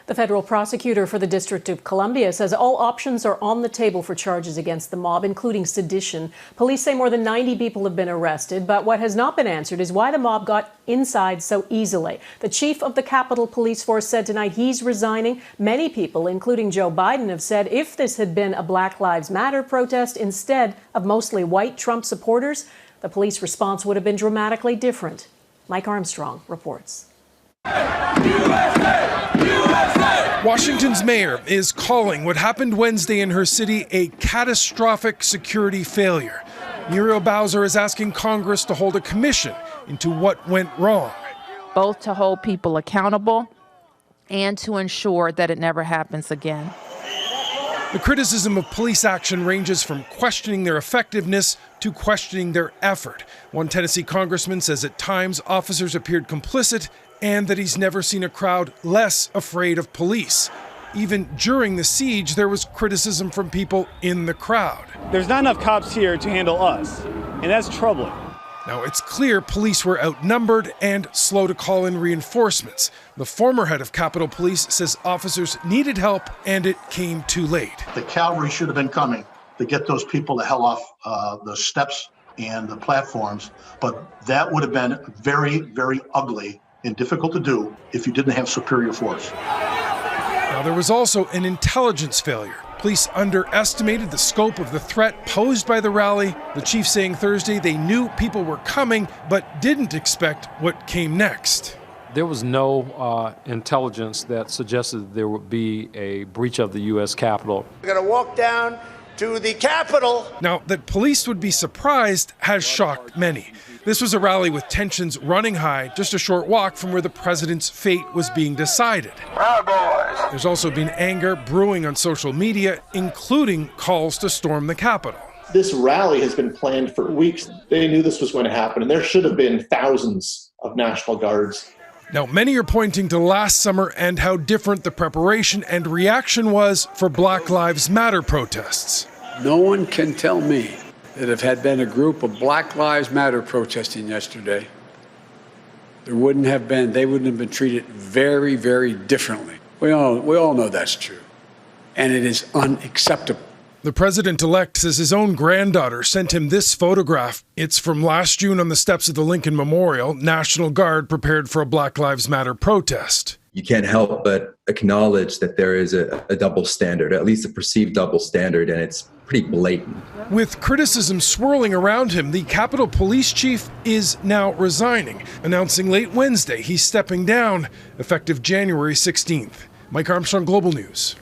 The federal prosecutor for the District of Columbia says all options are on the table for charges against the mob, including sedition. Police say more than 90 people have been arrested, but what has not been answered is why the mob got inside so easily. The chief of the Capitol Police Force said tonight he's resigning. Many people, including Joe Biden, have said if this had been a Black Lives Matter protest instead of mostly white Trump supporters, the police response would have been dramatically different. Mike Armstrong reports. Washington's mayor is calling what happened Wednesday in her city a catastrophic security failure. Muriel Bowser is asking Congress to hold a commission into what went wrong. Both to hold people accountable and to ensure that it never happens again. The criticism of police action ranges from questioning their effectiveness to questioning their effort. One Tennessee congressman says at times officers appeared complicit and that he's never seen a crowd less afraid of police. Even during the siege, there was criticism from people in the crowd. There's not enough cops here to handle us, and that's troubling. Now, it's clear police were outnumbered and slow to call in reinforcements. The former head of Capitol Police says officers needed help and it came too late. The cavalry should have been coming to get those people the hell off the steps and the platforms, but that would have been very, very ugly and difficult to do if you didn't have superior force. Now, there was also an intelligence failure. Police underestimated the scope of the threat posed by the rally. The chief saying Thursday they knew people were coming, but didn't expect what came next. There was no intelligence that suggested there would be a breach of the U.S. Capitol. We're going to walk down to the Capitol. Now, that police would be surprised has shocked many. This was a rally with tensions running high, just a short walk from where the president's fate was being decided. There's also been anger brewing on social media, including calls to storm the Capitol. This rally has been planned for weeks. They knew this was going to happen, and there should have been thousands of National Guards. Now, many are pointing to last summer and how different the preparation and reaction was for Black Lives Matter protests. No one can tell me that if had been a group of Black Lives Matter protesting yesterday, they wouldn't have been treated very, very differently. We all know that's true, and it is unacceptable. The president-elect says his own granddaughter sent him this photograph. It's from last June on the steps of the Lincoln Memorial. National Guard prepared for a Black Lives Matter protest. You can't help but acknowledge that there is a double standard, at least a perceived double standard, and it's pretty blatant. With criticism swirling around him, the Capitol Police Chief is now resigning, announcing late Wednesday he's stepping down, effective January 16th. Mike Armstrong, Global News.